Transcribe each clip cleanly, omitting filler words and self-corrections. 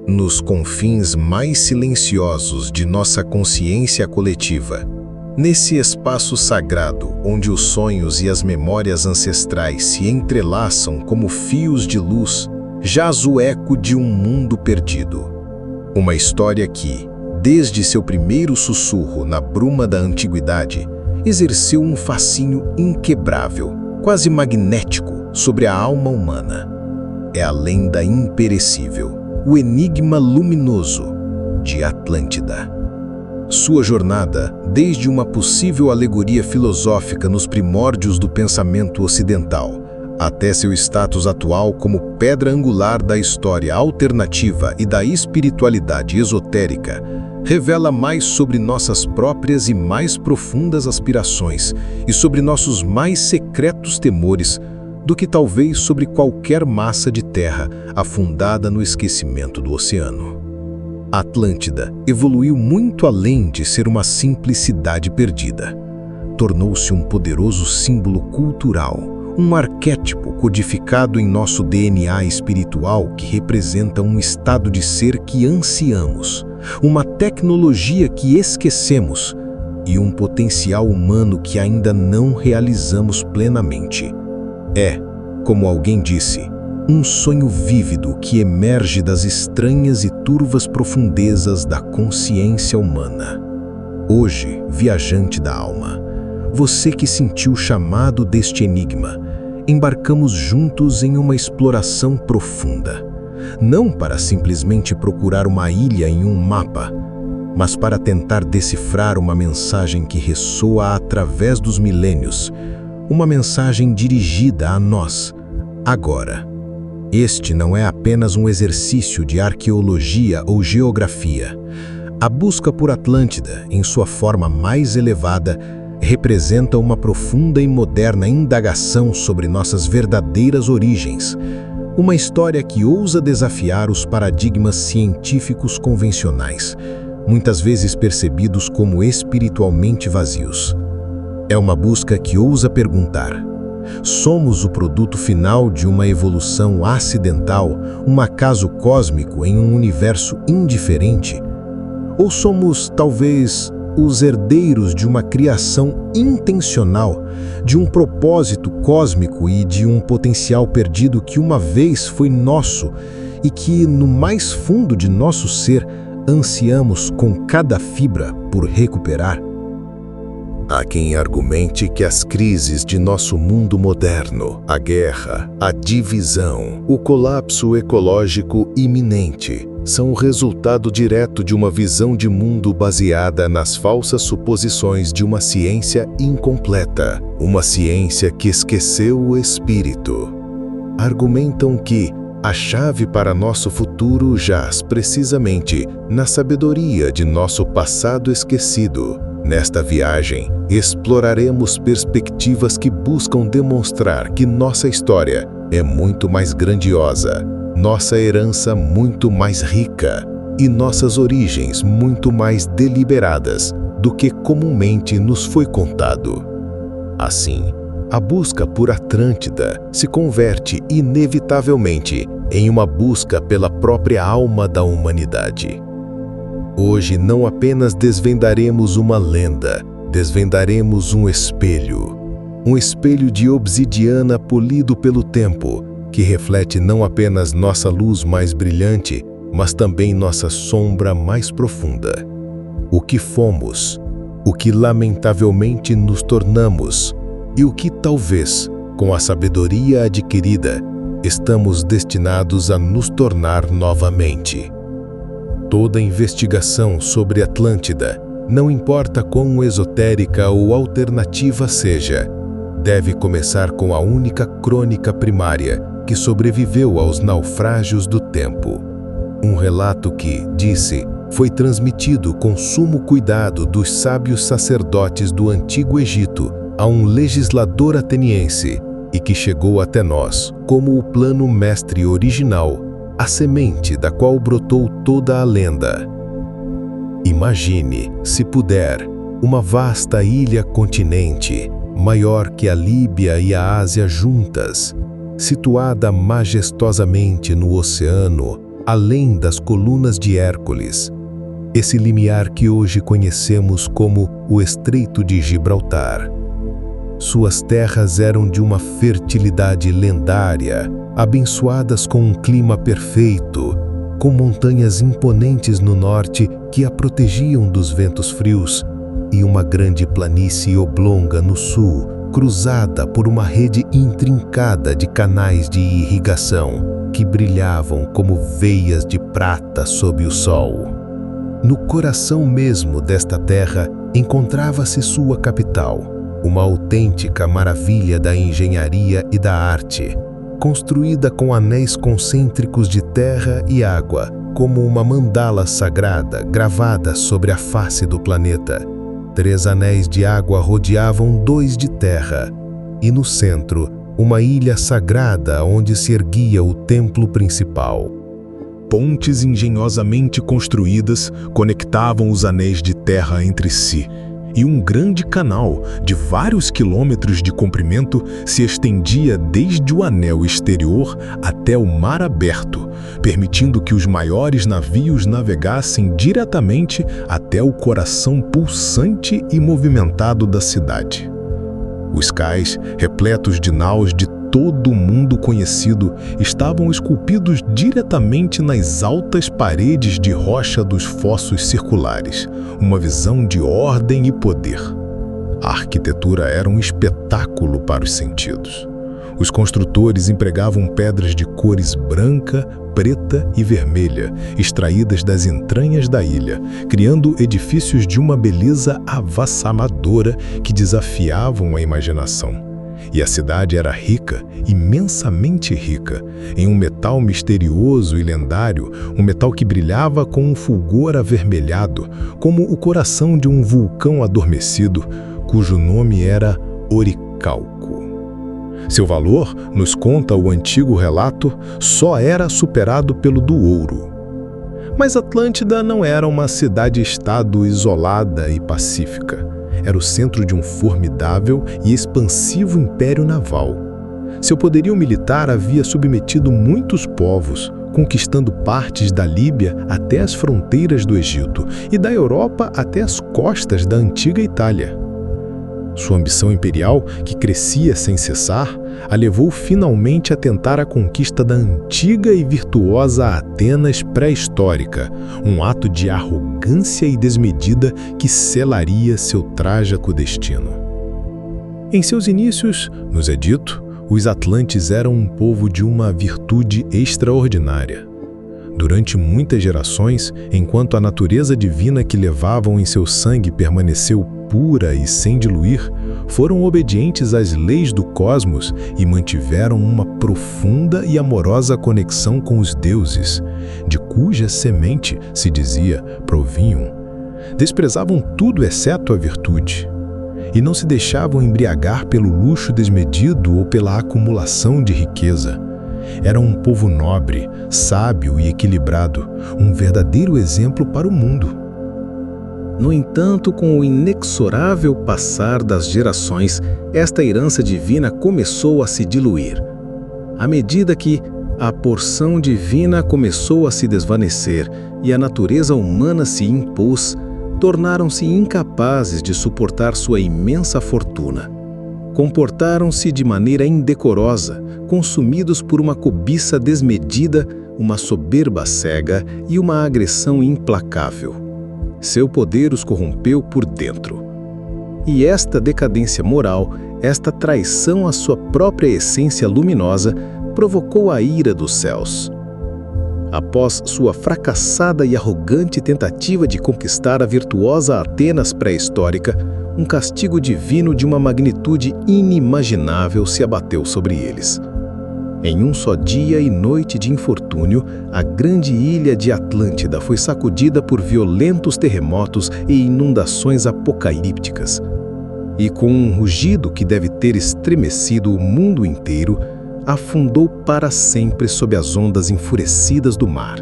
nos confins mais silenciosos de nossa consciência coletiva, nesse espaço sagrado onde os sonhos e as memórias ancestrais se entrelaçam como fios de luz, jaz o eco de um mundo perdido. Uma história que, desde seu primeiro sussurro na bruma da antiguidade, exerceu um fascínio inquebrável, quase magnético, sobre a alma humana. É a lenda imperecível, o enigma luminoso de Atlântida. Sua jornada, desde uma possível alegoria filosófica nos primórdios do pensamento ocidental, até seu status atual como pedra angular da história alternativa e da espiritualidade esotérica, revela mais sobre nossas próprias e mais profundas aspirações e sobre nossos mais secretos temores do que talvez sobre qualquer massa de terra afundada no esquecimento do oceano. Atlântida evoluiu muito além de ser uma simples cidade perdida. Tornou-se um poderoso símbolo cultural, um arquétipo codificado em nosso DNA espiritual que representa um estado de ser que ansiamos, uma tecnologia que esquecemos e um potencial humano que ainda não realizamos plenamente. É, como alguém disse, um sonho vívido que emerge das estranhas e turvas profundezas da consciência humana. Hoje, viajante da alma, você que sentiu o chamado deste enigma, embarcamos juntos em uma exploração profunda. Não para simplesmente procurar uma ilha em um mapa, mas para tentar decifrar uma mensagem que ressoa através dos milênios, uma mensagem dirigida a nós, agora. Este não é apenas um exercício de arqueologia ou geografia. A busca por Atlântida, em sua forma mais elevada, representa uma profunda e moderna indagação sobre nossas verdadeiras origens. Uma história que ousa desafiar os paradigmas científicos convencionais, muitas vezes percebidos como espiritualmente vazios. É uma busca que ousa perguntar: somos o produto final de uma evolução acidental, um acaso cósmico em um universo indiferente? Ou somos, talvez, os herdeiros de uma criação intencional, de um propósito cósmico e de um potencial perdido que uma vez foi nosso e que, no mais fundo de nosso ser, ansiamos com cada fibra por recuperar? Há quem argumente que as crises de nosso mundo moderno, a guerra, a divisão, o colapso ecológico iminente, são o resultado direto de uma visão de mundo baseada nas falsas suposições de uma ciência incompleta, uma ciência que esqueceu o espírito. Argumentam que a chave para nosso futuro jaz precisamente na sabedoria de nosso passado esquecido. Nesta viagem, exploraremos perspectivas que buscam demonstrar que nossa história é muito mais grandiosa, nossa herança muito mais rica e nossas origens muito mais deliberadas do que comumente nos foi contado. Assim, a busca por Atlântida se converte inevitavelmente em uma busca pela própria alma da humanidade. Hoje não apenas desvendaremos uma lenda, desvendaremos um espelho de obsidiana polido pelo tempo, que reflete não apenas nossa luz mais brilhante, mas também nossa sombra mais profunda. O que fomos, o que lamentavelmente nos tornamos e o que talvez, com a sabedoria adquirida, estamos destinados a nos tornar novamente. Toda investigação sobre Atlântida, não importa quão esotérica ou alternativa seja, deve começar com a única crônica primária que sobreviveu aos naufrágios do tempo. Um relato que, disse, foi transmitido com sumo cuidado dos sábios sacerdotes do Antigo Egito a um legislador ateniense e que chegou até nós como o plano mestre original, a semente da qual brotou toda a lenda. Imagine, se puder, uma vasta ilha-continente, maior que a Líbia e a Ásia juntas, situada majestosamente no oceano, além das colunas de Hércules, esse limiar que hoje conhecemos como o Estreito de Gibraltar. Suas terras eram de uma fertilidade lendária, abençoadas com um clima perfeito, com montanhas imponentes no norte que a protegiam dos ventos frios e uma grande planície oblonga no sul, cruzada por uma rede intrincada de canais de irrigação que brilhavam como veias de prata sob o sol. No coração mesmo desta terra encontrava-se sua capital, uma autêntica maravilha da engenharia e da arte, construída com anéis concêntricos de terra e água, como uma mandala sagrada gravada sobre a face do planeta. 3 anéis de água rodeavam 2 de terra, e no centro, uma ilha sagrada onde se erguia o templo principal. Pontes engenhosamente construídas conectavam os anéis de terra entre si, e um grande canal de vários quilômetros de comprimento se estendia desde o anel exterior até o mar aberto, permitindo que os maiores navios navegassem diretamente até o coração pulsante e movimentado da cidade. Os cais, repletos de naus de todo o mundo conhecido, estavam esculpidos diretamente nas altas paredes de rocha dos fossos circulares, uma visão de ordem e poder. A arquitetura era um espetáculo para os sentidos. Os construtores empregavam pedras de cores branca, preta e vermelha, extraídas das entranhas da ilha, criando edifícios de uma beleza avassaladora que desafiavam a imaginação. E a cidade era rica, imensamente rica, em um metal misterioso e lendário, um metal que brilhava com um fulgor avermelhado, como o coração de um vulcão adormecido, cujo nome era oricalco. Seu valor, nos conta o antigo relato, só era superado pelo do ouro. Mas Atlântida não era uma cidade-estado isolada e pacífica. Era o centro de um formidável e expansivo império naval. Seu poderio militar havia submetido muitos povos, conquistando partes da Líbia até as fronteiras do Egito e da Europa até as costas da antiga Itália. Sua ambição imperial, que crescia sem cessar, a levou finalmente a tentar a conquista da antiga e virtuosa Atenas pré-histórica, um ato de arrogância e desmedida que selaria seu trágico destino. Em seus inícios, nos é dito, os atlantes eram um povo de uma virtude extraordinária. Durante muitas gerações, enquanto a natureza divina que levavam em seu sangue permaneceu pura e sem diluir, foram obedientes às leis do cosmos e mantiveram uma profunda e amorosa conexão com os deuses, de cuja semente, se dizia, provinham. Desprezavam tudo exceto a virtude, e não se deixavam embriagar pelo luxo desmedido ou pela acumulação de riqueza. Era um povo nobre, sábio e equilibrado, um verdadeiro exemplo para o mundo. No entanto, com o inexorável passar das gerações, esta herança divina começou a se diluir. À medida que a porção divina começou a se desvanecer e a natureza humana se impôs, tornaram-se incapazes de suportar sua imensa fortuna. Comportaram-se de maneira indecorosa, consumidos por uma cobiça desmedida, uma soberba cega e uma agressão implacável. Seu poder os corrompeu por dentro. E esta decadência moral, esta traição à sua própria essência luminosa, provocou a ira dos céus. Após sua fracassada e arrogante tentativa de conquistar a virtuosa Atenas pré-histórica, um castigo divino de uma magnitude inimaginável se abateu sobre eles. Em um só dia e noite de infortúnio, a grande ilha de Atlântida foi sacudida por violentos terremotos e inundações apocalípticas. E com um rugido que deve ter estremecido o mundo inteiro, afundou para sempre sob as ondas enfurecidas do mar,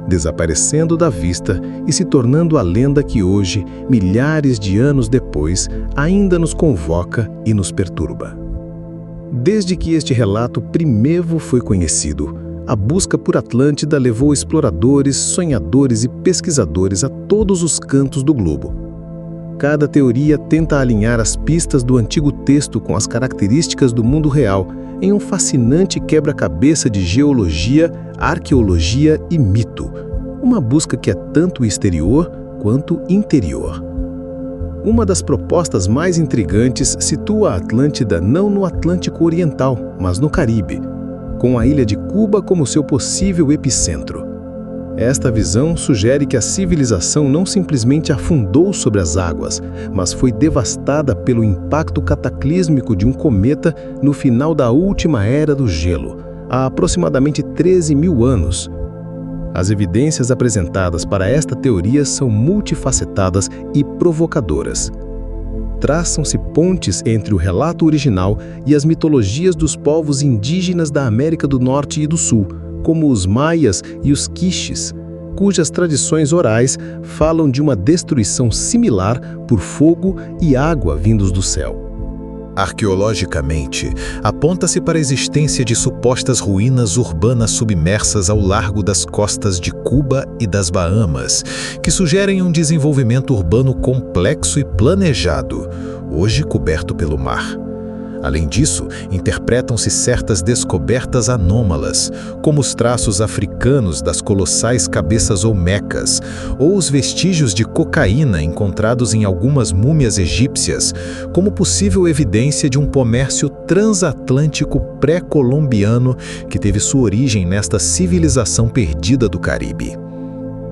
desaparecendo da vista e se tornando a lenda que hoje, milhares de anos depois, ainda nos convoca e nos perturba. Desde que este relato primevo foi conhecido, A busca por Atlântida levou exploradores, sonhadores e pesquisadores a todos os cantos do globo. Cada teoria tenta alinhar as pistas do antigo texto com as características do mundo real em um fascinante quebra-cabeça de geologia, arqueologia e mito. Uma busca que é tanto exterior quanto interior. Uma das propostas mais intrigantes situa a Atlântida não no Atlântico Oriental, mas no Caribe, com a ilha de Cuba como seu possível epicentro. Esta visão sugere que a civilização não simplesmente afundou sobre as águas, mas foi devastada pelo impacto cataclísmico de um cometa no final da última era do gelo, há aproximadamente 13 mil anos. As evidências apresentadas para esta teoria são multifacetadas e provocadoras. Traçam-se pontes entre o relato original e as mitologias dos povos indígenas da América do Norte e do Sul, como os maias e os quiches, cujas tradições orais falam de uma destruição similar por fogo e água vindos do céu. Arqueologicamente, aponta-se para a existência de supostas ruínas urbanas submersas ao largo das costas de Cuba e das Bahamas, que sugerem um desenvolvimento urbano complexo e planejado, hoje coberto pelo mar. Além disso, interpretam-se certas descobertas anômalas, como os traços africanos das colossais cabeças olmecas, ou os vestígios de cocaína encontrados em algumas múmias egípcias, como possível evidência de um comércio transatlântico pré-colombiano que teve sua origem nesta civilização perdida do Caribe.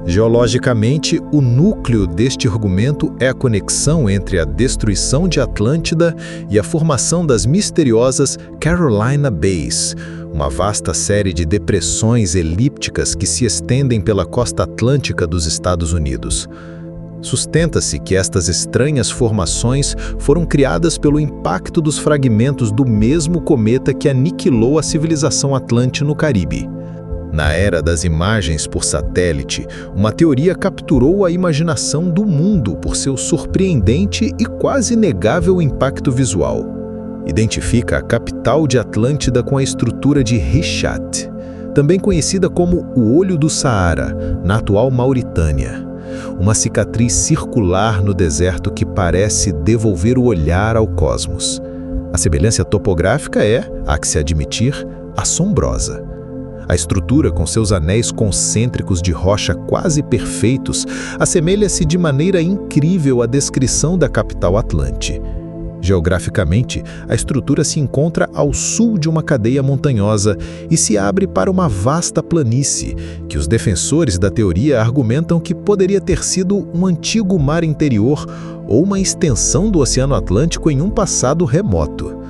Geologicamente, o núcleo deste argumento é a conexão entre a destruição de Atlântida e a formação das misteriosas Carolina Bays, uma vasta série de depressões elípticas que se estendem pela costa atlântica dos Estados Unidos. Sustenta-se que estas estranhas formações foram criadas pelo impacto dos fragmentos do mesmo cometa que aniquilou a civilização atlante no Caribe. Na era das imagens por satélite, uma teoria capturou a imaginação do mundo por seu surpreendente e quase inegável impacto visual. Identifica a capital de Atlântida com a estrutura de Richat, também conhecida como o Olho do Saara, na atual Mauritânia. Uma cicatriz circular no deserto que parece devolver o olhar ao cosmos. A semelhança topográfica é, há que se admitir, assombrosa. A estrutura, com seus anéis concêntricos de rocha quase perfeitos, assemelha-se de maneira incrível à descrição da capital atlante. Geograficamente, a estrutura se encontra ao sul de uma cadeia montanhosa e se abre para uma vasta planície, que os defensores da teoria argumentam que poderia ter sido um antigo mar interior ou uma extensão do Oceano Atlântico em um passado remoto.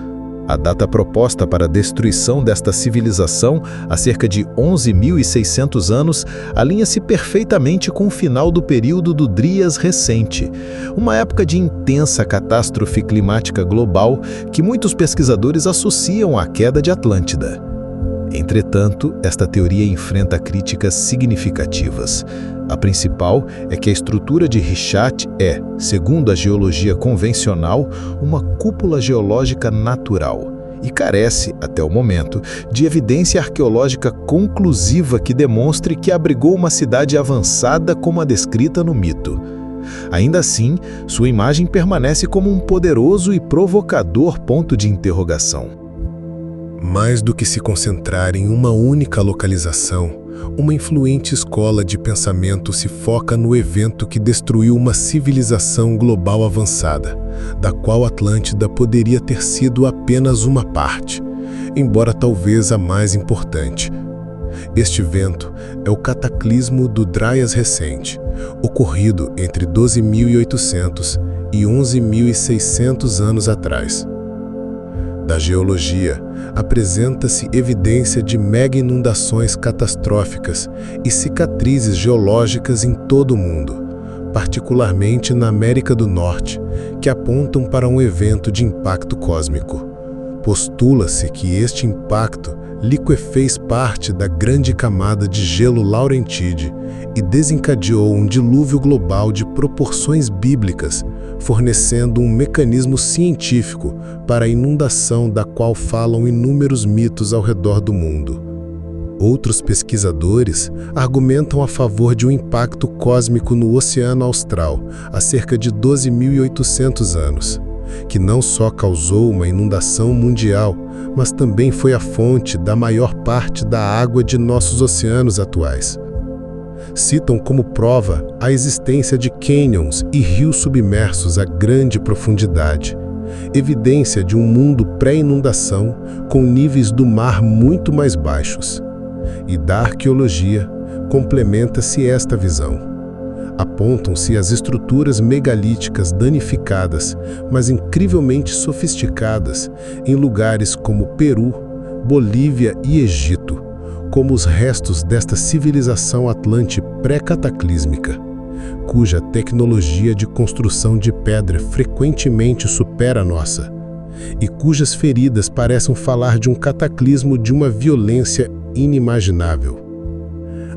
A data proposta para a destruição desta civilização, há cerca de 11.600 anos, alinha-se perfeitamente com o final do período do Drías recente, uma época de intensa catástrofe climática global que muitos pesquisadores associam à queda de Atlântida. Entretanto, esta teoria enfrenta críticas significativas. A principal é que a estrutura de Richat é, segundo a geologia convencional, uma cúpula geológica natural e carece, até o momento, de evidência arqueológica conclusiva que demonstre que abrigou uma cidade avançada como a descrita no mito. Ainda assim, sua imagem permanece como um poderoso e provocador ponto de interrogação. Mais do que se concentrar em uma única localização, uma influente escola de pensamento se foca no evento que destruiu uma civilização global avançada, da qual Atlântida poderia ter sido apenas uma parte, embora talvez a mais importante. Este evento é o cataclismo do Drías recente, ocorrido entre 12.800 e 11.600 anos atrás. Da geologia, apresenta-se evidência de mega-inundações catastróficas e cicatrizes geológicas em todo o mundo, particularmente na América do Norte, que apontam para um evento de impacto cósmico. Postula-se que este impacto liquefez parte da grande camada de gelo Laurentide e desencadeou um dilúvio global de proporções bíblicas, fornecendo um mecanismo científico para a inundação da qual falam inúmeros mitos ao redor do mundo. Outros pesquisadores argumentam a favor de um impacto cósmico no Oceano Austral há cerca de 12.800 anos, que não só causou uma inundação mundial, mas também foi a fonte da maior parte da água de nossos oceanos atuais. Citam como prova a existência de cânions e rios submersos a grande profundidade, evidência de um mundo pré-inundação com níveis do mar muito mais baixos. E da arqueologia complementa-se esta visão. Apontam-se as estruturas megalíticas danificadas, mas incrivelmente sofisticadas, em lugares como Peru, Bolívia e Egito, como os restos desta civilização atlante pré-cataclísmica, cuja tecnologia de construção de pedra frequentemente supera a nossa, e cujas feridas parecem falar de um cataclismo de uma violência inimaginável.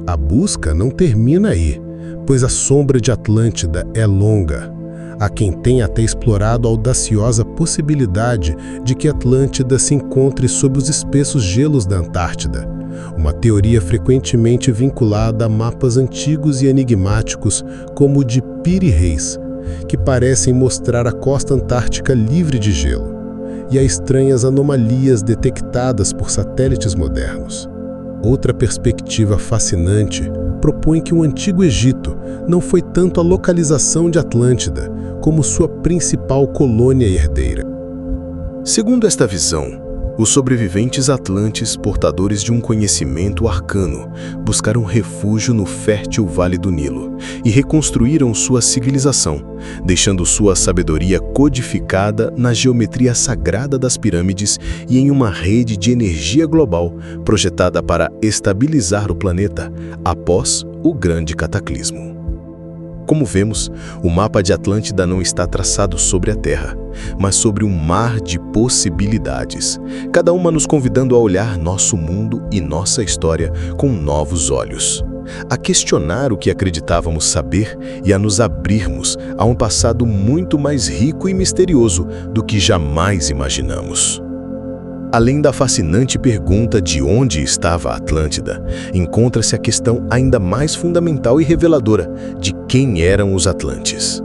A busca não termina aí, pois a sombra de Atlântida é longa. Há quem tenha até explorado a audaciosa possibilidade de que Atlântida se encontre sob os espessos gelos da Antártida, uma teoria frequentemente vinculada a mapas antigos e enigmáticos como o de Piri Reis, que parecem mostrar a costa antártica livre de gelo, e a estranhas anomalias detectadas por satélites modernos. Outra perspectiva fascinante propõe que o Antigo Egito não foi tanto a localização de Atlântida, como sua principal colônia herdeira. Segundo esta visão, os sobreviventes atlantes, portadores de um conhecimento arcano, buscaram refúgio no fértil Vale do Nilo e reconstruíram sua civilização, deixando sua sabedoria codificada na geometria sagrada das pirâmides e em uma rede de energia global projetada para estabilizar o planeta após o grande cataclismo. Como vemos, o mapa de Atlântida não está traçado sobre a Terra, mas sobre um mar de possibilidades, cada uma nos convidando a olhar nosso mundo e nossa história com novos olhos, a questionar o que acreditávamos saber e a nos abrirmos a um passado muito mais rico e misterioso do que jamais imaginamos. Além da fascinante pergunta de onde estava a Atlântida, encontra-se a questão ainda mais fundamental e reveladora de quem eram os atlantes.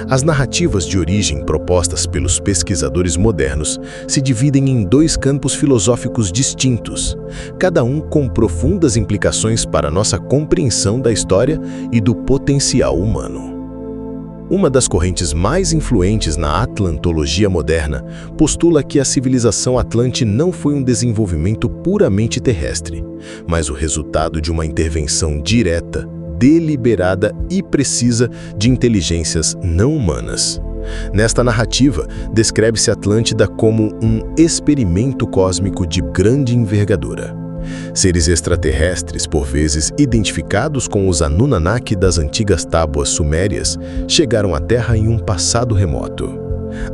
As narrativas de origem propostas pelos pesquisadores modernos se dividem em dois campos filosóficos distintos, cada um com profundas implicações para nossa compreensão da história e do potencial humano. Uma das correntes mais influentes na atlantologia moderna postula que a civilização atlante não foi um desenvolvimento puramente terrestre, mas o resultado de uma intervenção direta, deliberada e precisa de inteligências não humanas. Nesta narrativa, descreve-se Atlântida como um experimento cósmico de grande envergadura. Seres extraterrestres, por vezes identificados com os Anunnaki das antigas tábuas sumérias, chegaram à Terra em um passado remoto.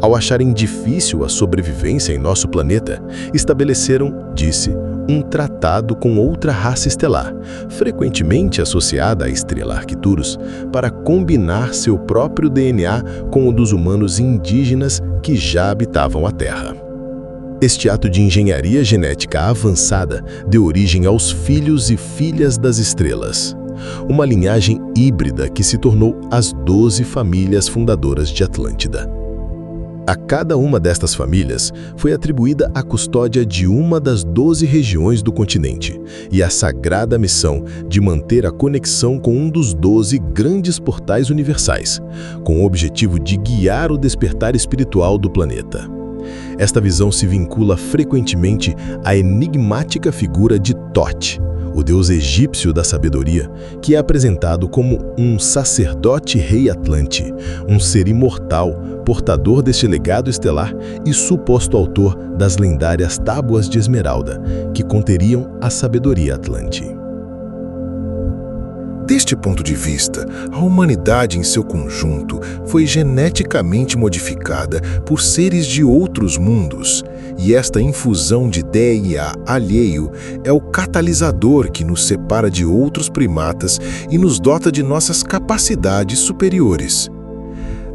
Ao acharem difícil a sobrevivência em nosso planeta, estabeleceram, disse, um tratado com outra raça estelar, frequentemente associada à estrela Arcturus, para combinar seu próprio DNA com o dos humanos indígenas que já habitavam a Terra. Este ato de engenharia genética avançada deu origem aos filhos e filhas das estrelas, uma linhagem híbrida que se tornou as 12 famílias fundadoras de Atlântida. A cada uma destas famílias foi atribuída a custódia de uma das 12 regiões do continente e a sagrada missão de manter a conexão com um dos 12 grandes portais universais, com o objetivo de guiar o despertar espiritual do planeta. Esta visão se vincula frequentemente à enigmática figura de Thoth, o deus egípcio da sabedoria, que é apresentado como um sacerdote rei atlante, um ser imortal, portador deste legado estelar e suposto autor das lendárias Tábuas de Esmeralda, que conteriam a sabedoria atlante. Deste ponto de vista, a humanidade em seu conjunto foi geneticamente modificada por seres de outros mundos, e esta infusão de DNA alheio é o catalisador que nos separa de outros primatas e nos dota de nossas capacidades superiores.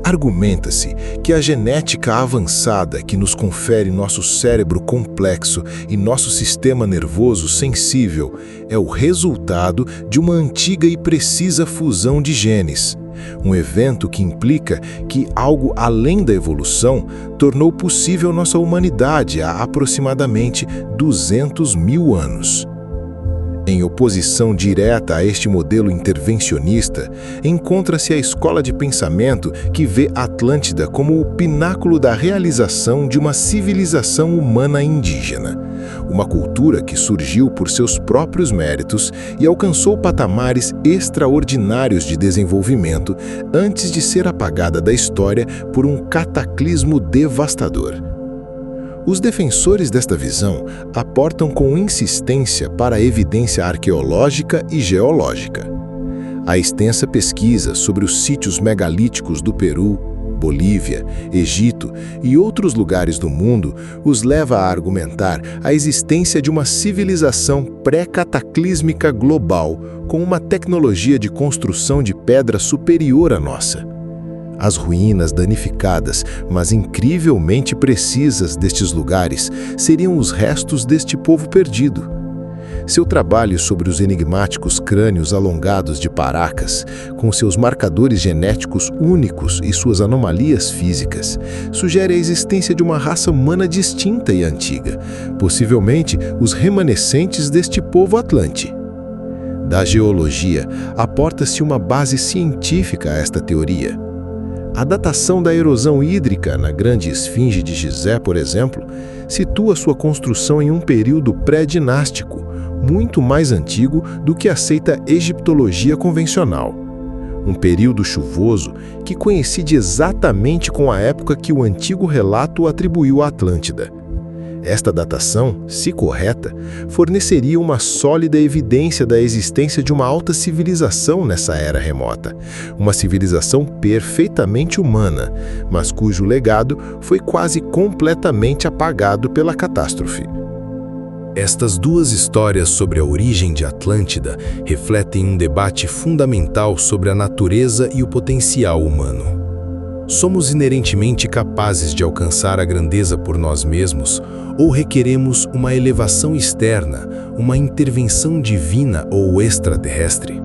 Argumenta-se que a genética avançada que nos confere nosso cérebro complexo e nosso sistema nervoso sensível é o resultado de uma antiga e precisa fusão de genes. Um evento que implica que algo além da evolução tornou possível nossa humanidade há aproximadamente 200 mil anos. Em oposição direta a este modelo intervencionista, encontra-se a escola de pensamento que vê Atlântida como o pináculo da realização de uma civilização humana indígena, uma cultura que surgiu por seus próprios méritos e alcançou patamares extraordinários de desenvolvimento antes de ser apagada da história por um cataclismo devastador. Os defensores desta visão aportam com insistência para a evidência arqueológica e geológica. A extensa pesquisa sobre os sítios megalíticos do Peru, Bolívia, Egito e outros lugares do mundo os leva a argumentar a existência de uma civilização pré-cataclísmica global com uma tecnologia de construção de pedra superior à nossa. As ruínas danificadas, mas incrivelmente precisas destes lugares, seriam os restos deste povo perdido. Seu trabalho sobre os enigmáticos crânios alongados de Paracas, com seus marcadores genéticos únicos e suas anomalias físicas, sugere a existência de uma raça humana distinta e antiga, possivelmente os remanescentes deste povo atlante. Da geologia, aporta-se uma base científica a esta teoria. A datação da erosão hídrica na Grande Esfinge de Gizé, por exemplo, situa sua construção em um período pré-dinástico, muito mais antigo do que a aceita egiptologia convencional. Um período chuvoso que coincide exatamente com a época que o antigo relato atribuiu à Atlântida. Esta datação, se correta, forneceria uma sólida evidência da existência de uma alta civilização nessa era remota, uma civilização perfeitamente humana, mas cujo legado foi quase completamente apagado pela catástrofe. Estas duas histórias sobre a origem de Atlântida refletem um debate fundamental sobre a natureza e o potencial humano. Somos inerentemente capazes de alcançar a grandeza por nós mesmos ou requeremos uma elevação externa, uma intervenção divina ou extraterrestre?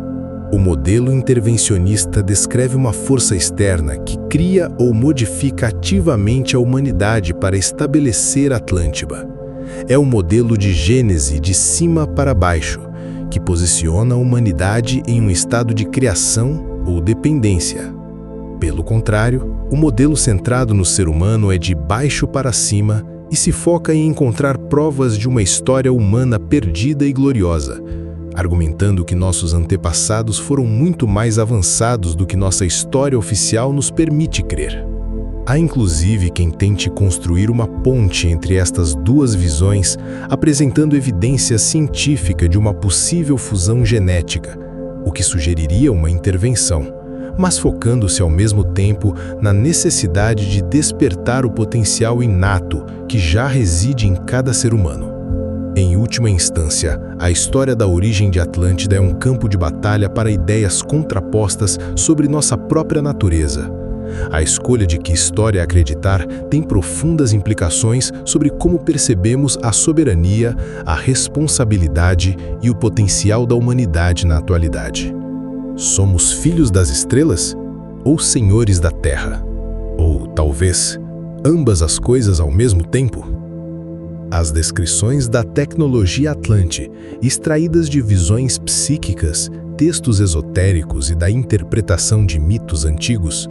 O modelo intervencionista descreve uma força externa que cria ou modifica ativamente a humanidade para estabelecer Atlântida. É o modelo de Gênese de cima para baixo, que posiciona a humanidade em um estado de criação ou dependência. Pelo contrário, o modelo centrado no ser humano é de baixo para cima e se foca em encontrar provas de uma história humana perdida e gloriosa, argumentando que nossos antepassados foram muito mais avançados do que nossa história oficial nos permite crer. Há inclusive quem tente construir uma ponte entre estas duas visões, apresentando evidência científica de uma possível fusão genética, o que sugeriria uma intervenção, mas focando-se ao mesmo tempo na necessidade de despertar o potencial inato que já reside em cada ser humano. Em última instância, a história da origem de Atlântida é um campo de batalha para ideias contrapostas sobre nossa própria natureza. A escolha de que história acreditar tem profundas implicações sobre como percebemos a soberania, a responsabilidade e o potencial da humanidade na atualidade. Somos filhos das estrelas ou senhores da Terra? Ou, talvez, ambas as coisas ao mesmo tempo? As descrições da tecnologia Atlante, extraídas de visões psíquicas, textos esotéricos e da interpretação de mitos antigos,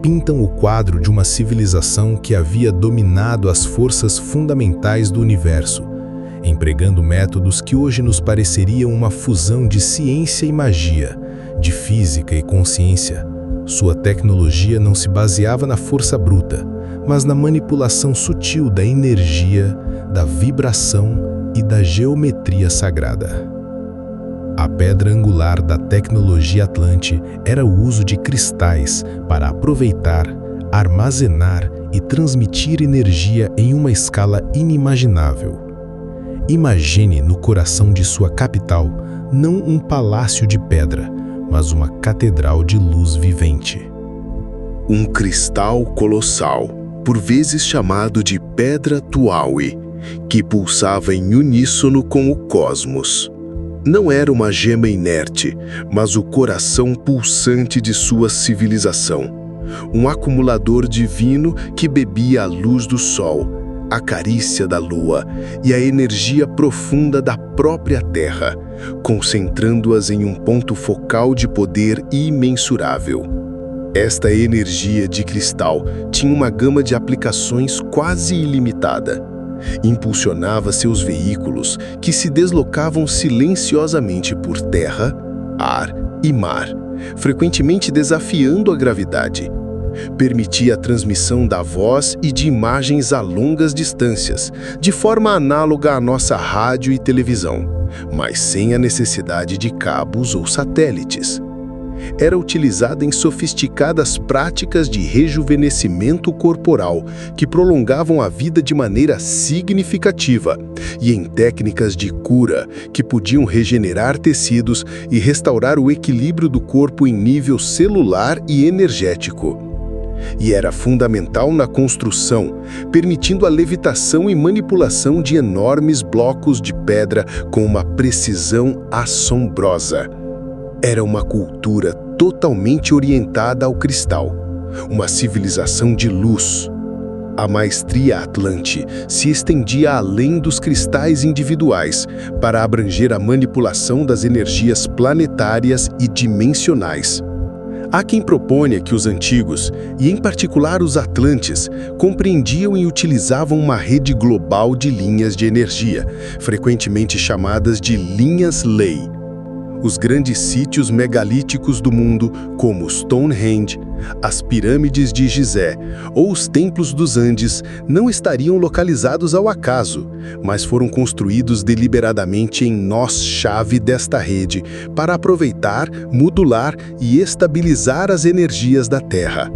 pintam o quadro de uma civilização que havia dominado as forças fundamentais do universo, empregando métodos que hoje nos pareceriam uma fusão de ciência e magia, de física e consciência. Sua tecnologia não se baseava na força bruta, mas na manipulação sutil da energia, da vibração e da geometria sagrada. A pedra angular da tecnologia Atlante era o uso de cristais para aproveitar, armazenar e transmitir energia em uma escala inimaginável. Imagine no coração de sua capital não um palácio de pedra, mas uma catedral de luz vivente. Um cristal colossal, por vezes chamado de Pedra Tuaui, que pulsava em uníssono com o cosmos. Não era uma gema inerte, mas o coração pulsante de sua civilização. Um acumulador divino que bebia a luz do sol, a carícia da lua e a energia profunda da própria terra, concentrando-as em um ponto focal de poder imensurável. Esta energia de cristal tinha uma gama de aplicações quase ilimitada. Impulsionava seus veículos, que se deslocavam silenciosamente por terra, ar e mar, frequentemente desafiando a gravidade. Permitia a transmissão da voz e de imagens a longas distâncias, de forma análoga à nossa rádio e televisão, mas sem a necessidade de cabos ou satélites. Era utilizada em sofisticadas práticas de rejuvenescimento corporal que prolongavam a vida de maneira significativa e em técnicas de cura que podiam regenerar tecidos e restaurar o equilíbrio do corpo em nível celular e energético. E era fundamental na construção, permitindo a levitação e manipulação de enormes blocos de pedra com uma precisão assombrosa. Era uma cultura totalmente orientada ao cristal, uma civilização de luz. A maestria Atlante se estendia além dos cristais individuais para abranger a manipulação das energias planetárias e dimensionais. Há quem proponha que os antigos, e em particular os atlantes, compreendiam e utilizavam uma rede global de linhas de energia, frequentemente chamadas de linhas-lei. Os grandes sítios megalíticos do mundo, como Stonehenge, as pirâmides de Gizé ou os templos dos Andes, não estariam localizados ao acaso, mas foram construídos deliberadamente em nós-chave desta rede para aproveitar, modular e estabilizar as energias da Terra.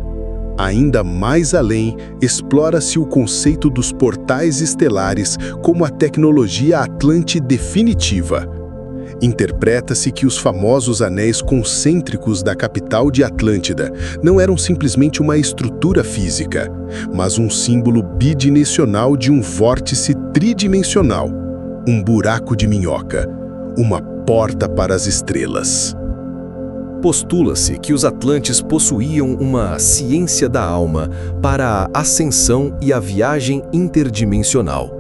Ainda mais além, explora-se o conceito dos portais estelares como a tecnologia Atlante definitiva. Interpreta-se que os famosos anéis concêntricos da capital de Atlântida não eram simplesmente uma estrutura física, mas um símbolo bidimensional de um vórtice tridimensional, um buraco de minhoca, uma porta para as estrelas. Postula-se que os atlantes possuíam uma ciência da alma para a ascensão e a viagem interdimensional,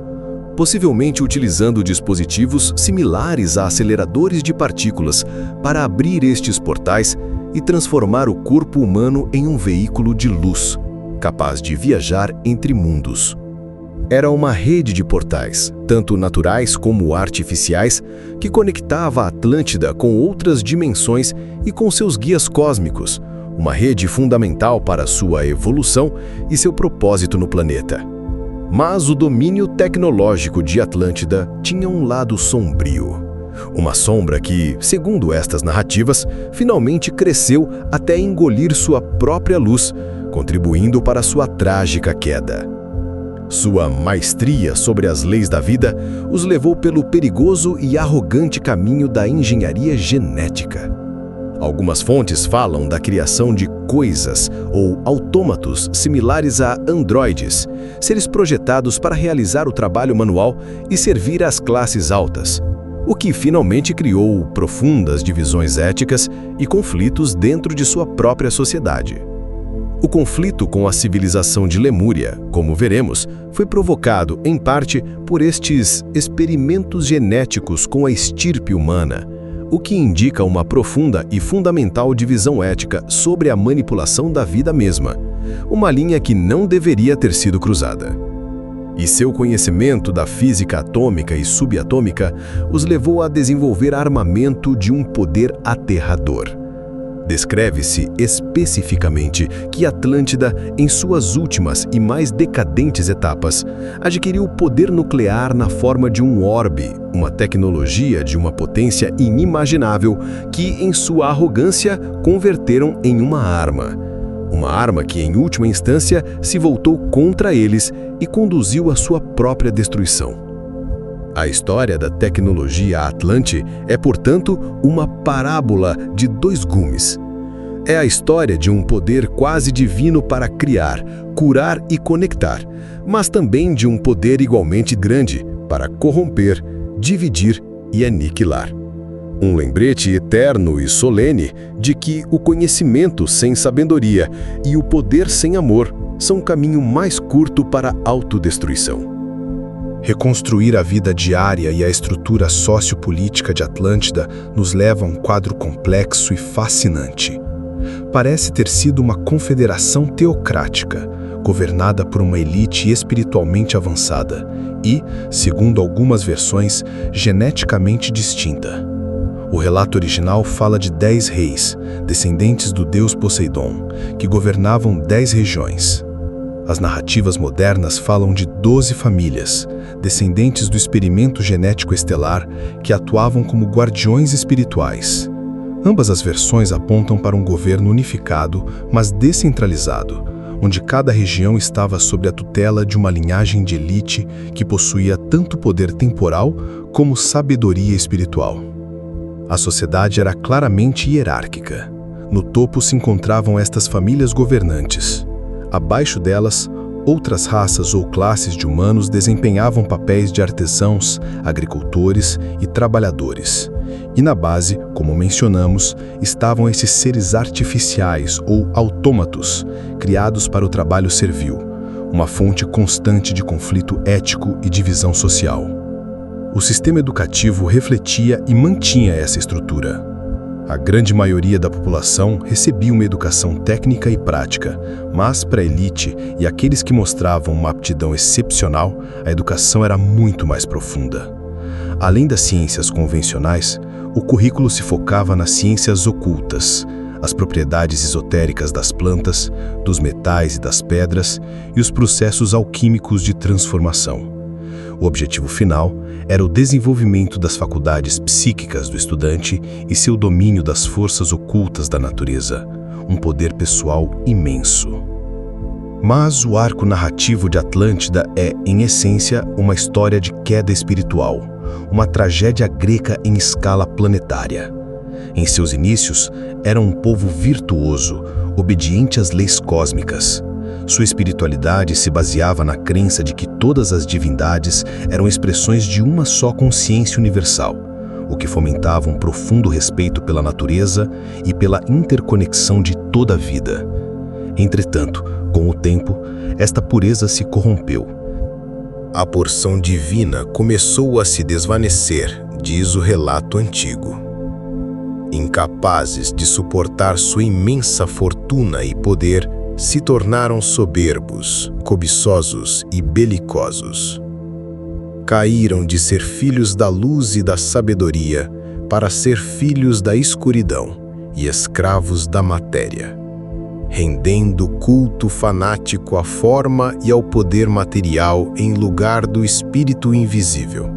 possivelmente utilizando dispositivos similares a aceleradores de partículas para abrir estes portais e transformar o corpo humano em um veículo de luz, capaz de viajar entre mundos. Era uma rede de portais, tanto naturais como artificiais, que conectava a Atlântida com outras dimensões e com seus guias cósmicos, uma rede fundamental para sua evolução e seu propósito no planeta. Mas o domínio tecnológico de Atlântida tinha um lado sombrio. Uma sombra que, segundo estas narrativas, finalmente cresceu até engolir sua própria luz, contribuindo para sua trágica queda. Sua maestria sobre as leis da vida os levou pelo perigoso e arrogante caminho da engenharia genética. Algumas fontes falam da criação de coisas ou autômatos similares a androides, seres projetados para realizar o trabalho manual e servir às classes altas, o que finalmente criou profundas divisões éticas e conflitos dentro de sua própria sociedade. O conflito com a civilização de Lemúria, como veremos, foi provocado, em parte, por estes experimentos genéticos com a estirpe humana, o que indica uma profunda e fundamental divisão ética sobre a manipulação da vida mesma, uma linha que não deveria ter sido cruzada. E seu conhecimento da física atômica e subatômica os levou a desenvolver armamento de um poder aterrador. Descreve-se especificamente que Atlântida, em suas últimas e mais decadentes etapas, adquiriu poder nuclear na forma de um orbe, uma tecnologia de uma potência inimaginável que, em sua arrogância, converteram em uma arma. Uma arma que, em última instância, se voltou contra eles e conduziu à sua própria destruição. A história da tecnologia Atlante é, portanto, uma parábola de dois gumes. É a história de um poder quase divino para criar, curar e conectar, mas também de um poder igualmente grande para corromper, dividir e aniquilar. Um lembrete eterno e solene de que o conhecimento sem sabedoria e o poder sem amor são o caminho mais curto para a autodestruição. Reconstruir a vida diária e a estrutura sociopolítica de Atlântida nos leva a um quadro complexo e fascinante. Parece ter sido uma confederação teocrática, governada por uma elite espiritualmente avançada e, segundo algumas versões, geneticamente distinta. O relato original fala de 10 reis, descendentes do deus Poseidon, que governavam 10 regiões. As narrativas modernas falam de 12 famílias, descendentes do experimento genético estelar, que atuavam como guardiões espirituais. Ambas as versões apontam para um governo unificado, mas descentralizado, onde cada região estava sob a tutela de uma linhagem de elite que possuía tanto poder temporal como sabedoria espiritual. A sociedade era claramente hierárquica. No topo se encontravam estas famílias governantes. Abaixo delas, outras raças ou classes de humanos desempenhavam papéis de artesãos, agricultores e trabalhadores. E na base, como mencionamos, estavam esses seres artificiais ou autômatos, criados para o trabalho servil, uma fonte constante de conflito ético e divisão social. O sistema educativo refletia e mantinha essa estrutura. A grande maioria da população recebia uma educação técnica e prática, mas para a elite e aqueles que mostravam uma aptidão excepcional, a educação era muito mais profunda. Além das ciências convencionais, o currículo se focava nas ciências ocultas, as propriedades esotéricas das plantas, dos metais e das pedras e os processos alquímicos de transformação. O objetivo final era o desenvolvimento das faculdades psíquicas do estudante e seu domínio das forças ocultas da natureza, um poder pessoal imenso. Mas o arco narrativo de Atlântida é, em essência, uma história de queda espiritual, uma tragédia grega em escala planetária. Em seus inícios, era um povo virtuoso, obediente às leis cósmicas. Sua espiritualidade se baseava na crença de que todas as divindades eram expressões de uma só consciência universal, o que fomentava um profundo respeito pela natureza e pela interconexão de toda a vida. Entretanto, com o tempo, esta pureza se corrompeu. A porção divina começou a se desvanecer, diz o relato antigo. Incapazes de suportar sua imensa fortuna e poder, se tornaram soberbos, cobiçosos e belicosos. Caíram de ser filhos da luz e da sabedoria para ser filhos da escuridão e escravos da matéria, rendendo culto fanático à forma e ao poder material em lugar do espírito invisível.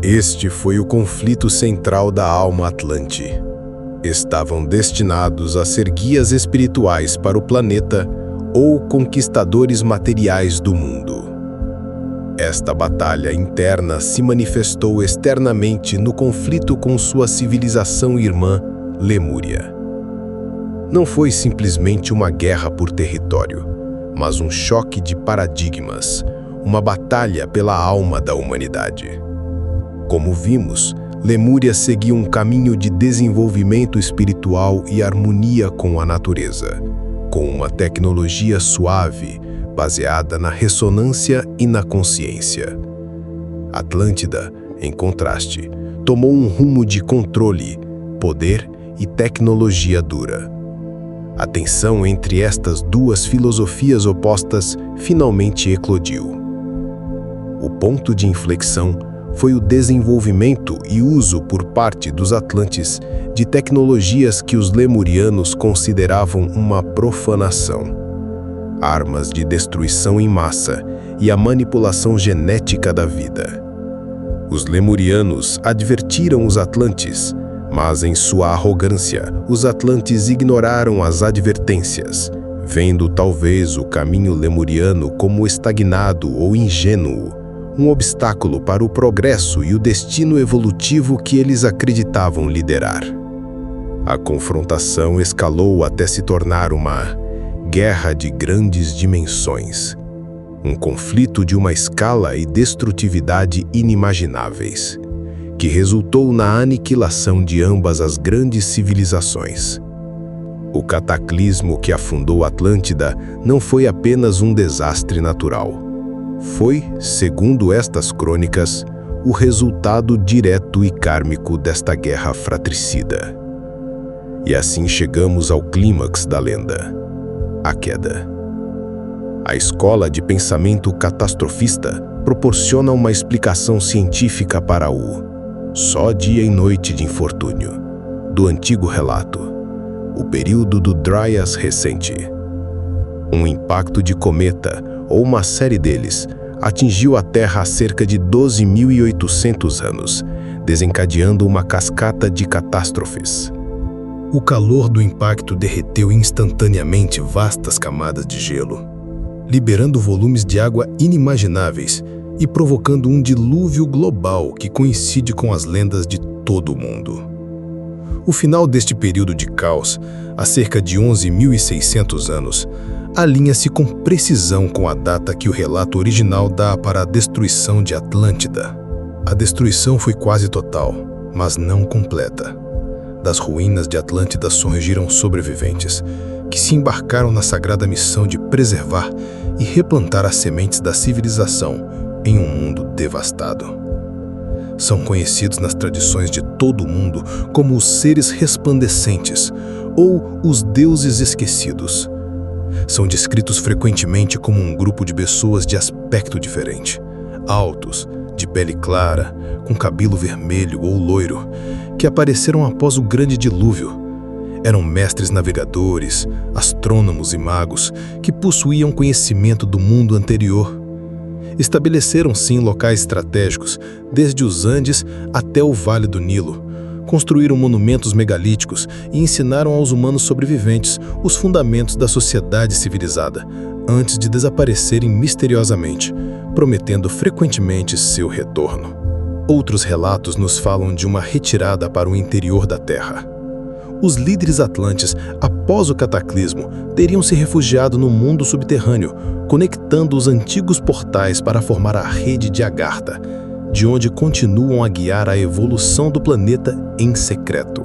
Este foi o conflito central da alma atlante. Estavam destinados a ser guias espirituais para o planeta ou conquistadores materiais do mundo. Esta batalha interna se manifestou externamente no conflito com sua civilização irmã, Lemúria. Não foi simplesmente uma guerra por território, mas um choque de paradigmas, uma batalha pela alma da humanidade. Como vimos, Lemúria seguia um caminho de desenvolvimento espiritual e harmonia com a natureza, com uma tecnologia suave, baseada na ressonância e na consciência. Atlântida, em contraste, tomou um rumo de controle, poder e tecnologia dura. A tensão entre estas duas filosofias opostas finalmente eclodiu. O ponto de inflexão foi o desenvolvimento e uso por parte dos atlantes de tecnologias que os lemurianos consideravam uma profanação. Armas de destruição em massa e a manipulação genética da vida. Os lemurianos advertiram os atlantes, mas em sua arrogância, os atlantes ignoraram as advertências, vendo talvez o caminho lemuriano como estagnado ou ingênuo, um obstáculo para o progresso e o destino evolutivo que eles acreditavam liderar. A confrontação escalou até se tornar uma guerra de grandes dimensões. Um conflito de uma escala e destrutividade inimagináveis, que resultou na aniquilação de ambas as grandes civilizações. O cataclismo que afundou Atlântida não foi apenas um desastre natural. Foi, segundo estas crônicas, o resultado direto e kármico desta guerra fratricida. E assim chegamos ao clímax da lenda: a queda. A escola de pensamento catastrofista proporciona uma explicação científica para o só dia e noite de infortúnio do antigo relato, o período do Dryas recente. Um impacto de cometa, ou uma série deles, atingiu a Terra há cerca de 12.800 anos, desencadeando uma cascata de catástrofes. O calor do impacto derreteu instantaneamente vastas camadas de gelo, liberando volumes de água inimagináveis e provocando um dilúvio global que coincide com as lendas de todo o mundo. O final deste período de caos, há cerca de 11.600 anos, alinha-se com precisão com a data que o relato original dá para a destruição de Atlântida. A destruição foi quase total, mas não completa. Das ruínas de Atlântida surgiram sobreviventes, que se embarcaram na sagrada missão de preservar e replantar as sementes da civilização em um mundo devastado. São conhecidos nas tradições de todo o mundo como os seres resplandecentes ou os deuses esquecidos. São descritos frequentemente como um grupo de pessoas de aspecto diferente, altos, de pele clara, com cabelo vermelho ou loiro, que apareceram após o grande dilúvio. Eram mestres navegadores, astrônomos e magos que possuíam conhecimento do mundo anterior. Estabeleceram sim locais estratégicos, desde os Andes até o Vale do Nilo. Construíram monumentos megalíticos e ensinaram aos humanos sobreviventes os fundamentos da sociedade civilizada, antes de desaparecerem misteriosamente, prometendo frequentemente seu retorno. Outros relatos nos falam de uma retirada para o interior da Terra. Os líderes atlantes, após o cataclismo, teriam se refugiado no mundo subterrâneo, conectando os antigos portais para formar a rede de Agartha, de onde continuam a guiar a evolução do planeta em secreto.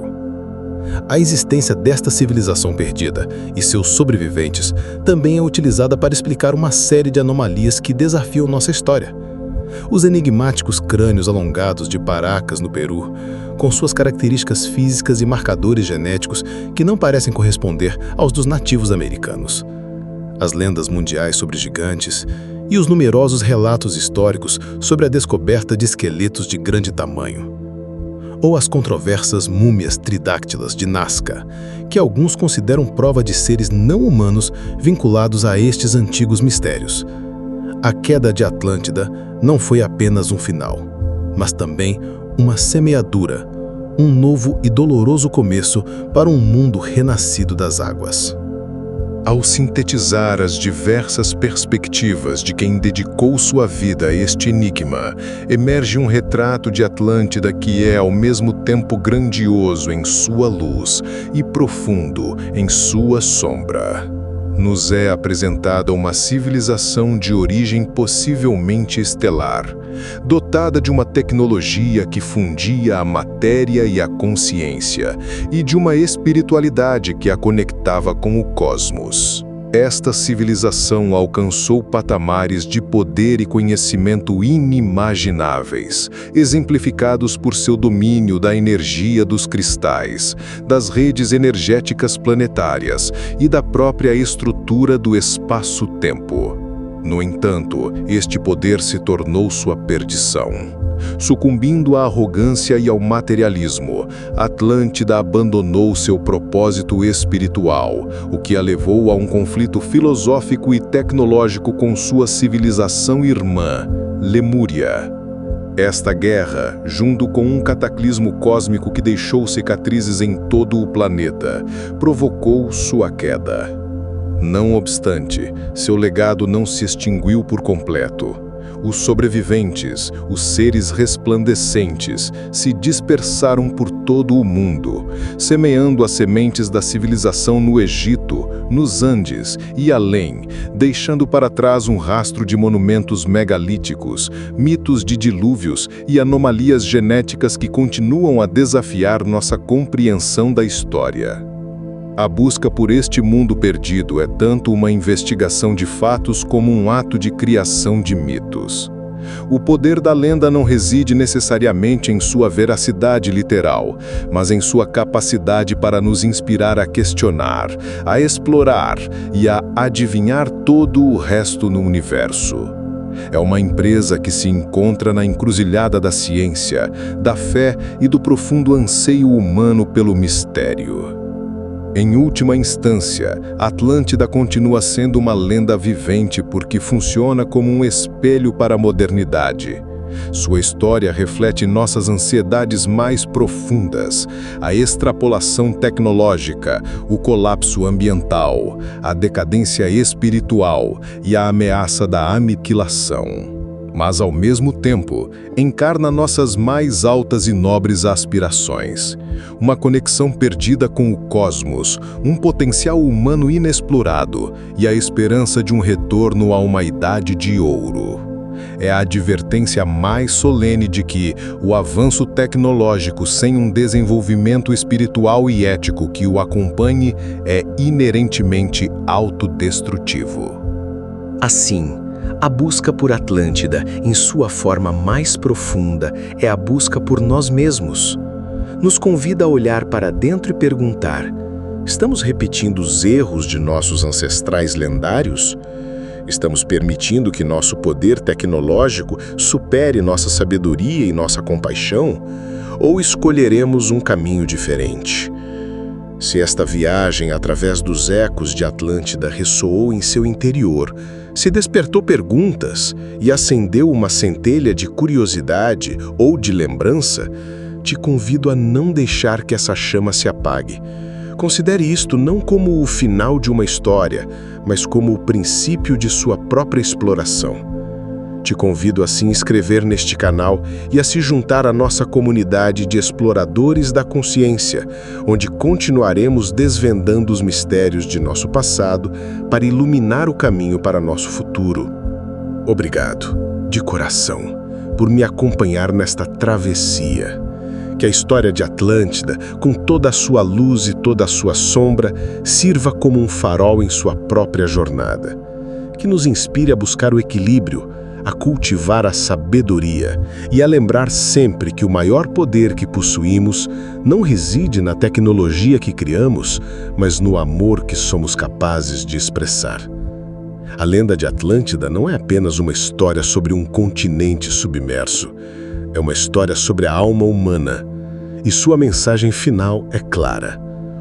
A existência desta civilização perdida e seus sobreviventes também é utilizada para explicar uma série de anomalias que desafiam nossa história. Os enigmáticos crânios alongados de Paracas, no Peru, com suas características físicas e marcadores genéticos que não parecem corresponder aos dos nativos americanos. As lendas mundiais sobre gigantes e os numerosos relatos históricos sobre a descoberta de esqueletos de grande tamanho. Ou as controversas múmias tridáctilas de Nazca, que alguns consideram prova de seres não humanos vinculados a estes antigos mistérios. A queda de Atlântida não foi apenas um final, mas também uma semeadura, um novo e doloroso começo para um mundo renascido das águas. Ao sintetizar as diversas perspectivas de quem dedicou sua vida a este enigma, emerge um retrato de Atlântida que é ao mesmo tempo grandioso em sua luz e profundo em sua sombra. Nos é apresentada uma civilização de origem possivelmente estelar, dotada de uma tecnologia que fundia a matéria e a consciência, e de uma espiritualidade que a conectava com o cosmos. Esta civilização alcançou patamares de poder e conhecimento inimagináveis, exemplificados por seu domínio da energia dos cristais, das redes energéticas planetárias e da própria estrutura do espaço-tempo. No entanto, este poder se tornou sua perdição. Sucumbindo à arrogância e ao materialismo, Atlântida abandonou seu propósito espiritual, o que a levou a um conflito filosófico e tecnológico com sua civilização irmã, Lemúria. Esta guerra, junto com um cataclismo cósmico que deixou cicatrizes em todo o planeta, provocou sua queda. Não obstante, seu legado não se extinguiu por completo. Os sobreviventes, os seres resplandecentes, se dispersaram por todo o mundo, semeando as sementes da civilização no Egito, nos Andes e além, deixando para trás um rastro de monumentos megalíticos, mitos de dilúvios e anomalias genéticas que continuam a desafiar nossa compreensão da história. A busca por este mundo perdido é tanto uma investigação de fatos como um ato de criação de mitos. O poder da lenda não reside necessariamente em sua veracidade literal, mas em sua capacidade para nos inspirar a questionar, a explorar e a adivinhar todo o resto no universo. É uma empresa que se encontra na encruzilhada da ciência, da fé e do profundo anseio humano pelo mistério. Em última instância, Atlântida continua sendo uma lenda vivente porque funciona como um espelho para a modernidade. Sua história reflete nossas ansiedades mais profundas, a extrapolação tecnológica, o colapso ambiental, a decadência espiritual e a ameaça da aniquilação. Mas, ao mesmo tempo, encarna nossas mais altas e nobres aspirações. Uma conexão perdida com o cosmos, um potencial humano inexplorado e a esperança de um retorno a uma idade de ouro. É a advertência mais solene de que o avanço tecnológico sem um desenvolvimento espiritual e ético que o acompanhe é inerentemente autodestrutivo. Assim, a busca por Atlântida, em sua forma mais profunda, é a busca por nós mesmos. Nos convida a olhar para dentro e perguntar: estamos repetindo os erros de nossos ancestrais lendários? Estamos permitindo que nosso poder tecnológico supere nossa sabedoria e nossa compaixão? Ou escolheremos um caminho diferente? Se esta viagem através dos ecos de Atlântida ressoou em seu interior, se despertou perguntas e acendeu uma centelha de curiosidade ou de lembrança, te convido a não deixar que essa chama se apague. Considere isto não como o final de uma história, mas como o princípio de sua própria exploração. Te convido a se inscrever neste canal e a se juntar à nossa comunidade de exploradores da consciência, onde continuaremos desvendando os mistérios de nosso passado para iluminar o caminho para nosso futuro. Obrigado, de coração, por me acompanhar nesta travessia. Que a história de Atlântida, com toda a sua luz e toda a sua sombra, sirva como um farol em sua própria jornada. Que nos inspire a buscar o equilíbrio, a cultivar a sabedoria e a lembrar sempre que o maior poder que possuímos não reside na tecnologia que criamos, mas no amor que somos capazes de expressar. A lenda de Atlântida não é apenas uma história sobre um continente submerso. É uma história sobre a alma humana. E sua mensagem final é clara.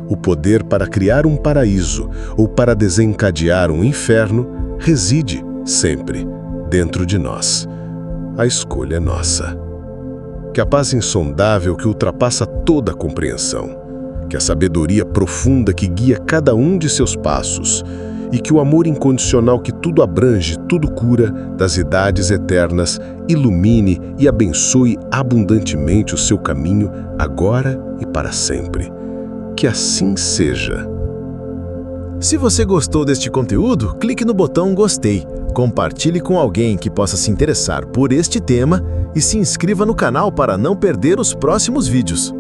O poder para criar um paraíso ou para desencadear um inferno reside, sempre, dentro de nós. A escolha é nossa. Que a paz insondável que ultrapassa toda a compreensão, que a sabedoria profunda que guia cada um de seus passos e que o amor incondicional que tudo abrange, tudo cura, das idades eternas, ilumine e abençoe abundantemente o seu caminho, agora e para sempre. Que assim seja. Se você gostou deste conteúdo, clique no botão Gostei, compartilhe com alguém que possa se interessar por este tema e se inscreva no canal para não perder os próximos vídeos.